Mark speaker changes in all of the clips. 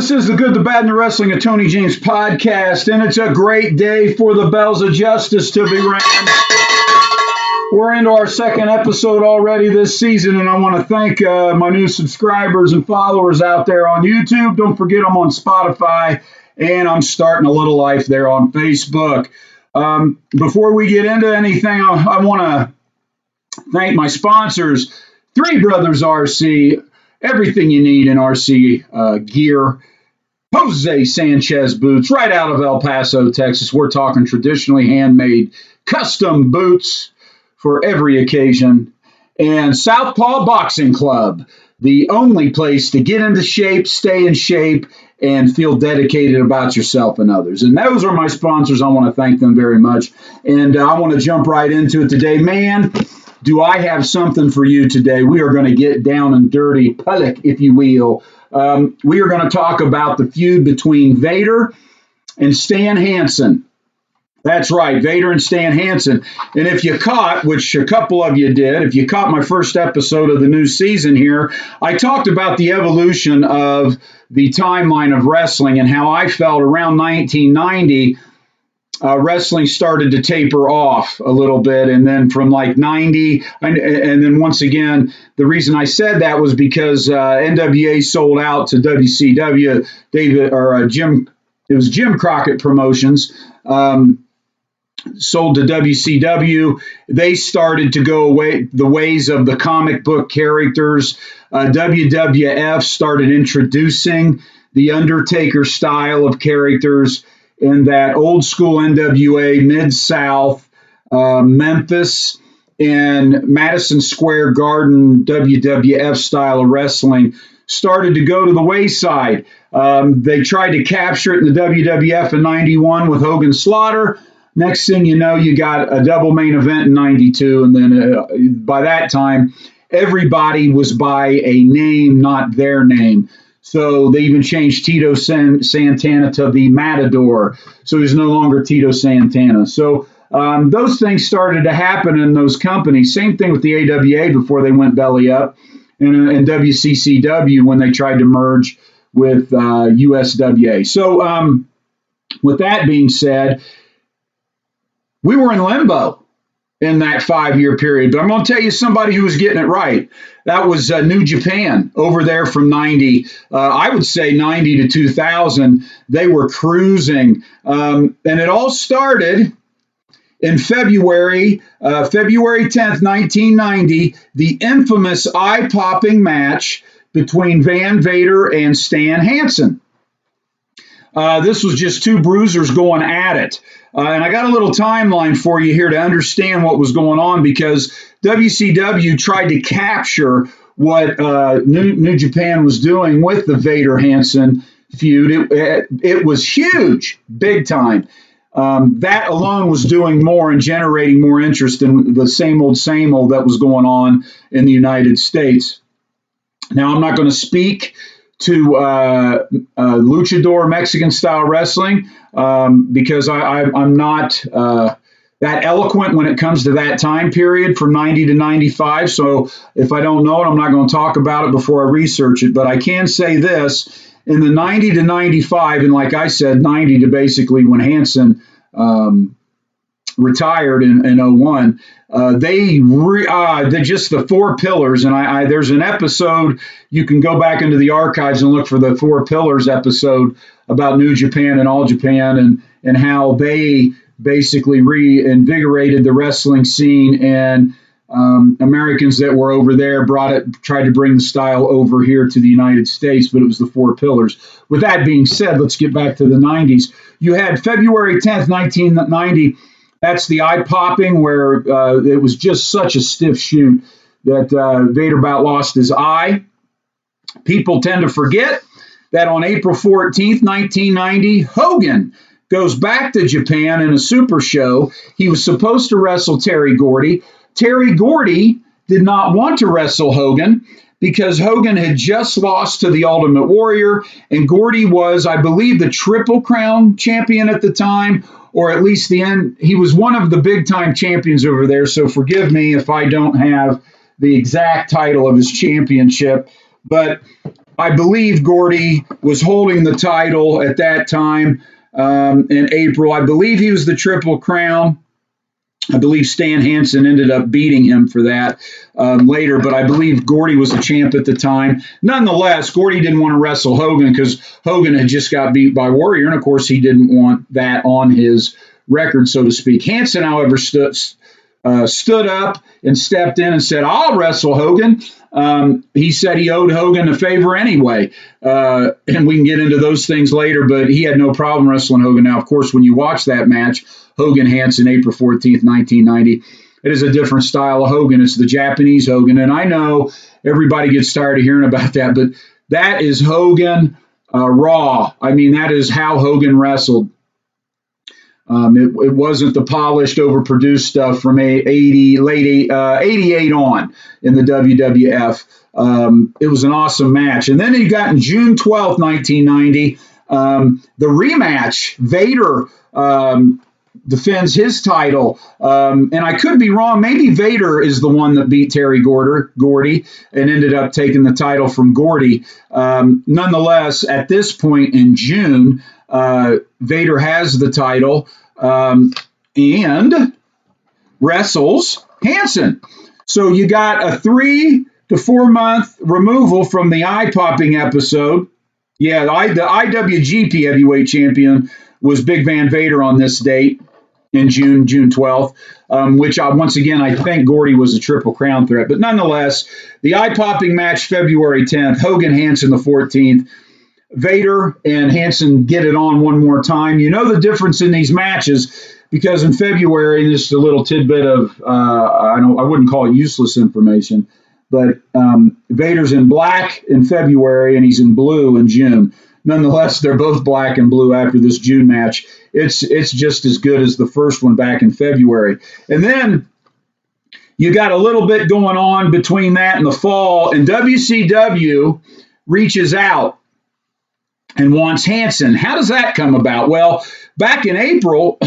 Speaker 1: This is the Good, the Bad, and the Wrestling of Tony James podcast, and it's a great day for the Bells of Justice to be rang. We're into our second episode already this season, and I want to thank my new subscribers and followers out there on YouTube. Don't forget I'm on Spotify, and I'm starting a little life there on Facebook. Before we get into anything, I want to thank my sponsors, Three Brothers RC, everything you need in RC gear. Jose Sanchez boots right out of El Paso, Texas. We're talking traditionally handmade custom boots for every occasion. And Southpaw Boxing Club, the only place to get into shape, stay in shape, and feel dedicated about yourself and others. And those are my sponsors. I want to thank them very much. And I want to jump right into it today. Man, do I have something for you today. We are going to get down and dirty, public, if you will. We are going to talk about the feud between Vader and Stan Hansen. That's right, Vader and Stan Hansen. And if you caught, which a couple of you did, if you caught my first episode of the new season here, I talked about the evolution of the timeline of wrestling and how I felt around 1990, wrestling started to taper off a little bit. And then from like 90, and then once again, the reason I said that was because NWA sold out to WCW, it was Jim Crockett Promotions, sold to WCW. They started to go away the ways of the comic book characters. WWF started introducing the Undertaker style of characters in that old school NWA, Mid-South, Memphis, and Madison Square Garden WWF style of wrestling started to go to the wayside. They tried to capture it in the WWF in 91 with Hogan Slaughter. Next thing you know, you got a double main event in 92. And then by that time, everybody was by a name, not their name. So they even changed Tito Santana to the Matador. So he's no longer Tito Santana. So those things started to happen in those companies. Same thing with the AWA before they went belly up, and WCCW when they tried to merge with USWA. So with that being said, we were in limbo in that 5-year period. But I'm going to tell you somebody who was getting it right. That was New Japan over there from 90. I would say 90 to 2000. They were cruising. And it all started in February 10th, 1990, the infamous eye-popping match between Van Vader and Stan Hansen. This was just two bruisers going at it. And I got a little timeline for you here to understand what was going on, because WCW tried to capture what New Japan was doing with the Vader-Hansen feud. It was huge, big time. That alone was doing more and generating more interest than the same old that was going on in the United States. Now, I'm not going to speak to luchador Mexican style wrestling because I'm not that eloquent when it comes to that time period from 90 to 95. So if I don't know it, I'm not going to talk about it before I research it. But I can say this: in the 90 to 95, and like I said, 90 to basically when Hansen retired in 01, they're just the four pillars. And there's an episode, you can go back into the archives and look for the Four Pillars episode about New Japan and All Japan and how they basically reinvigorated the wrestling scene, and Americans that were over there tried to bring the style over here to the United States, but it was the Four Pillars. With that being said, let's get back to the 90s. You had February 10th, 1990. That's the eye popping, where it was just such a stiff shoot that Vader about lost his eye. People tend to forget that on April 14th, 1990, Hogan goes back to Japan in a super show. He was supposed to wrestle Terry Gordy. Terry Gordy did not want to wrestle Hogan because Hogan had just lost to the Ultimate Warrior, and Gordy was, I believe, the Triple Crown champion at the time, or at least he was one of the big-time champions over there, so forgive me if I don't have the exact title of his championship. But I believe Gordy was holding the title at that time in April. I believe he was the Triple Crown. I believe Stan Hansen ended up beating him for that later, but I believe Gordy was the champ at the time. Nonetheless, Gordy didn't want to wrestle Hogan because Hogan had just got beat by Warrior, and of course he didn't want that on his record, so to speak. Hansen, however, stood up and stepped in and said, "I'll wrestle Hogan." He said he owed Hogan a favor anyway, and we can get into those things later, but he had no problem wrestling Hogan. Now, of course, when you watch that match, Hogan-Hansen, April 14th, 1990, it is a different style of Hogan. It's the Japanese Hogan, and I know everybody gets tired of hearing about that, but that is Hogan raw. I mean, that is how Hogan wrestled. It wasn't the polished, overproduced stuff from 88 on in the WWF. It was an awesome match. And then you got in June 12th, 1990, the rematch. Vader defends his title. And I could be wrong. Maybe Vader is the one that beat Terry Gordy and ended up taking the title from Gordy. Nonetheless, at this point in June, Vader has the title and wrestles Hansen. So you got a 3 to 4 month removal from the eye-popping episode. Yeah, the IWGP heavyweight champion was Big Van Vader on this date in June 12th, which once again, I think Gordy was a Triple Crown threat. But nonetheless, the eye-popping match February 10th, Hogan-Hansen the 14th. Vader and Hansen get it on one more time. You know the difference in these matches because in February, this is a little tidbit of I wouldn't call it useless information, but Vader's in black in February and he's in blue in June. Nonetheless, they're both black and blue after this June match. It's just as good as the first one back in February. And then you got a little bit going on between that and the fall, and WCW reaches out and wants Hansen. How does that come about? Well, back in April,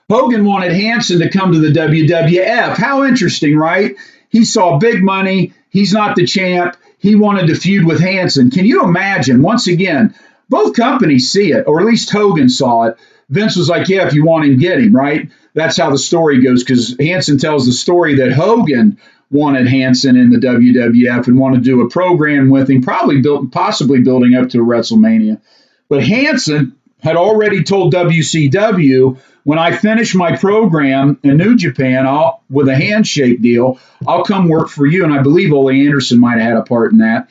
Speaker 1: Hogan wanted Hansen to come to the WWF. How interesting, right? He saw big money. He's not the champ. He wanted to feud with Hansen. Can you imagine? Once again, both companies see it, or at least Hogan saw it. Vince was like, yeah, if you want him, get him, right? That's how the story goes, because Hansen tells the story that Hogan wanted Hansen in the WWF and wanted to do a program with him, possibly building up to WrestleMania. But Hansen had already told WCW, when I finish my program in New Japan, with a handshake deal, I'll come work for you. And I believe Ole Anderson might have had a part in that.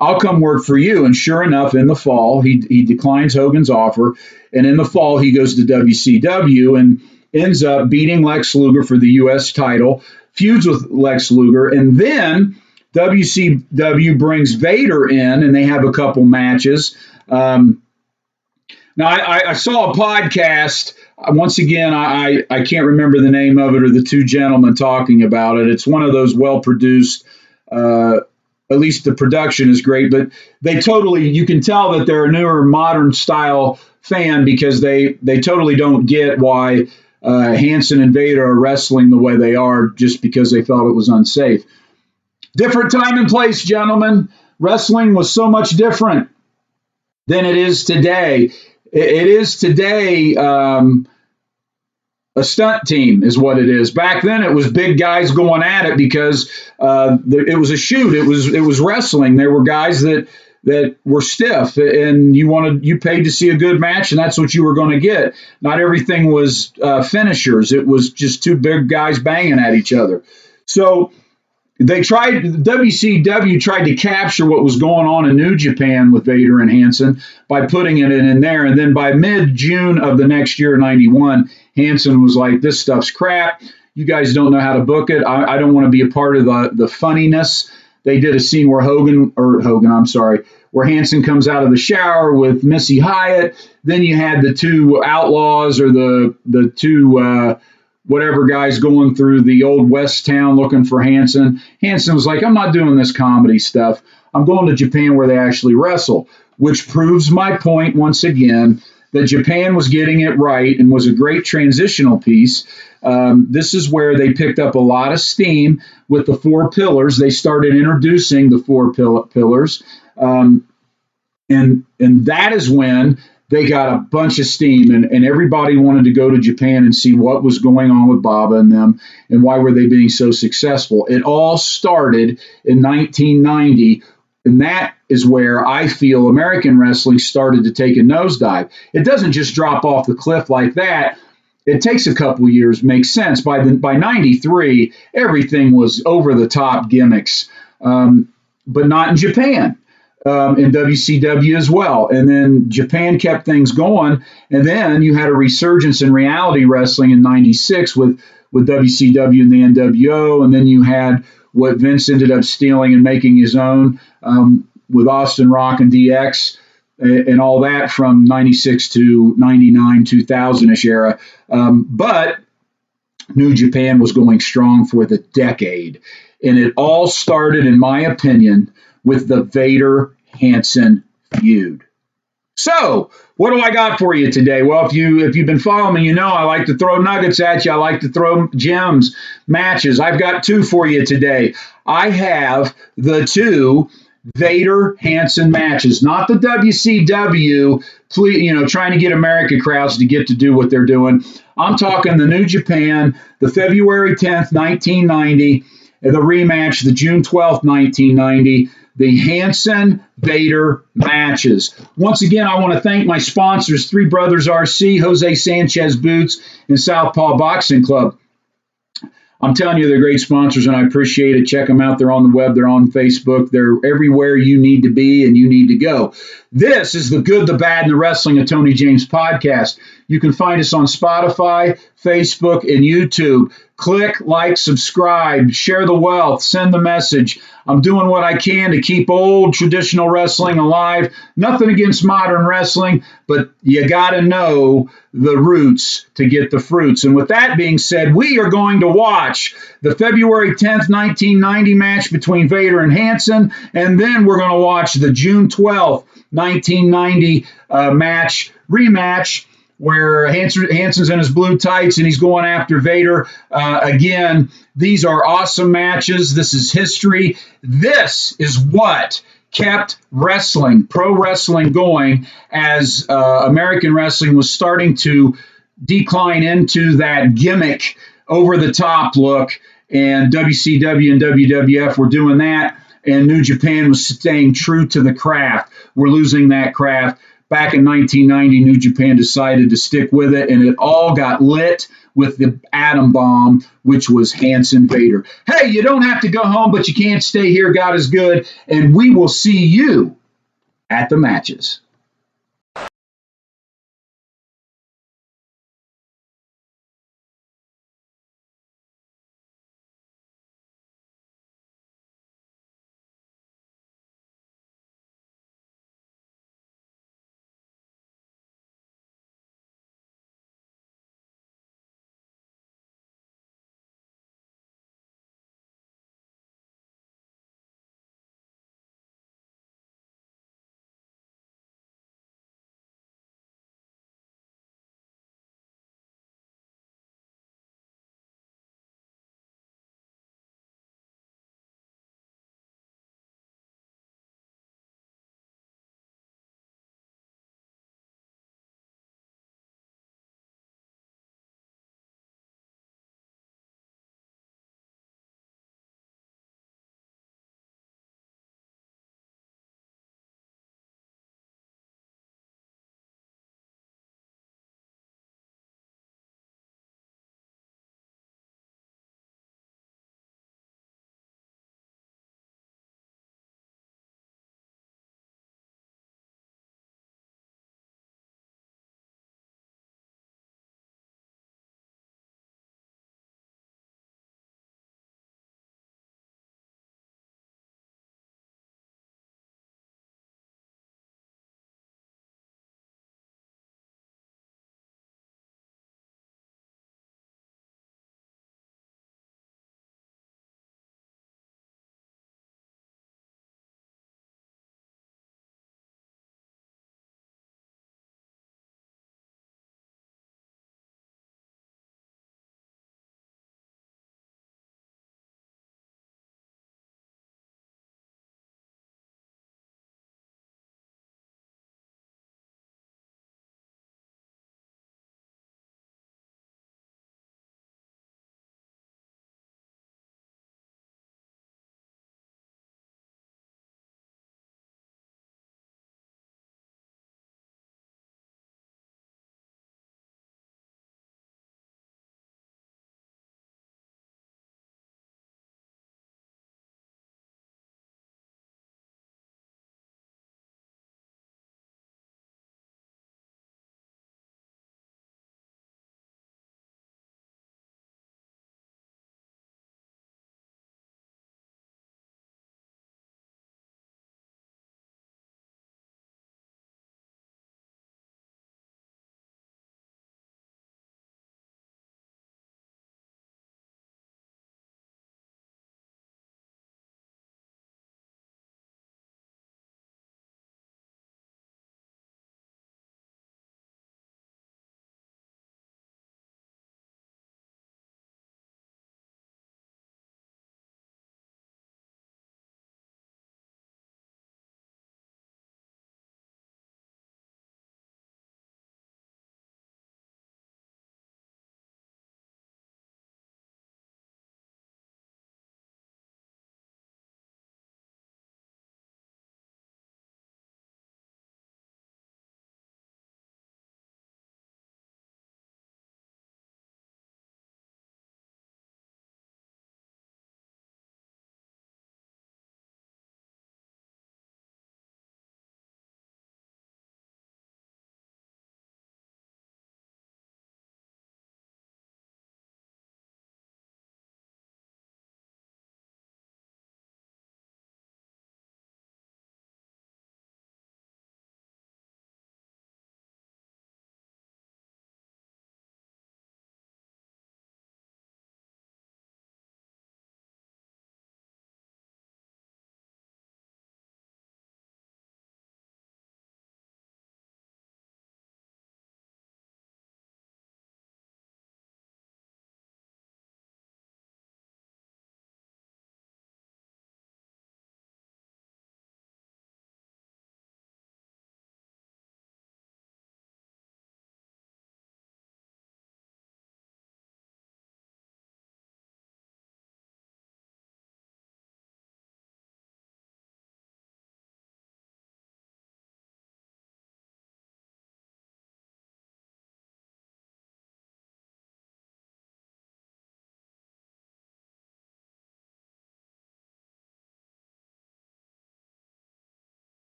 Speaker 1: I'll come work for you. And sure enough, in the fall, he declines Hogan's offer. And in the fall, he goes to WCW and ends up beating Lex Luger for the U.S. title, feuds with Lex Luger, and then WCW brings Vader in, and they have a couple matches. Now, I saw a podcast. Once again, I can't remember the name of it or the two gentlemen talking about it. It's one of those well-produced, at least the production is great, but you can tell that they're a newer, modern-style fan because they totally don't get why Hansen and Vader are wrestling the way they are just because they thought it was unsafe. Different time and place, gentlemen. Wrestling was so much different than it is today. It is today a stunt team is what it is. Back then, it was big guys going at it because it was a shoot. It was wrestling. There were guys that were stiff, and you paid to see a good match, and that's what you were going to get. Not everything was finishers. It was just two big guys banging at each other. So WCW tried to capture what was going on in New Japan with Vader and Hansen by putting it in there. And then by mid-June of the next year, 91, Hansen was like, this stuff's crap. You guys don't know how to book it. I don't want to be a part of the funniness. They did a scene where where Hansen comes out of the shower with Missy Hyatt. Then you had the two outlaws or the two whatever guys going through the old West town looking for Hansen. Hansen was like, I'm not doing this comedy stuff. I'm going to Japan where they actually wrestle, which proves my point once again that Japan was getting it right and was a great transitional piece. This is where they picked up a lot of steam with the four pillars. They started introducing the four pillars, and that is when they got a bunch of steam, and everybody wanted to go to Japan and see what was going on with Baba and them, and why were they being so successful. It all started in 1990, and that is where I feel American wrestling started to take a nosedive. It doesn't just drop off the cliff like that. It takes a couple years, makes sense. By 93, everything was over the top gimmicks, but not in Japan. In WCW as well. And then Japan kept things going. And then you had a resurgence in reality wrestling in 96 with WCW and the NWO. And then you had what Vince ended up stealing and making his own with Austin Rock and DX and all that from 96 to 99, 2000-ish era. But New Japan was going strong for the decade. And it all started, in my opinion, with the Vader Hansen feud. So, what do I got for you today? Well, if you've been following me, you know I like to throw nuggets at you. I like to throw gems, matches. I've got two for you today. I have the two Vader Hansen matches, not the WCW, trying to get American crowds to get to do what they're doing. I'm talking the New Japan, the February 10th, 1990, the rematch, the June 12th, 1990. The Hansen Vader matches. Once again, I want to thank my sponsors, Three Brothers RC, Jose Sanchez Boots, and Southpaw Boxing Club. I'm telling you, they're great sponsors, and I appreciate it. Check them out. They're on the web. They're on Facebook. They're everywhere you need to be and you need to go. This is the Good, the Bad, and the Wrestling of Tony James podcast. You can find us on Spotify, Facebook, and YouTube. Click, like, subscribe, share the wealth, send the message. I'm doing what I can to keep old traditional wrestling alive. Nothing against modern wrestling, but you got to know the roots to get the fruits. And with that being said, we are going to watch the February 10th, 1990 match between Vader and Hansen, and then we're going to watch the June 12th, 1990 rematch, where Hansen's in his blue tights and he's going after Vader. Again, these are awesome matches. This is history. This is what kept pro wrestling going as American wrestling was starting to decline into that gimmick, over-the-top look, and WCW and WWF were doing that, and New Japan was staying true to the craft. We're losing that craft. Back in 1990, New Japan decided to stick with it, and it all got lit with the atom bomb, which was Hansen Vader. Hey, you don't have to go home, but you can't stay here. God is good, and we will see you at the matches.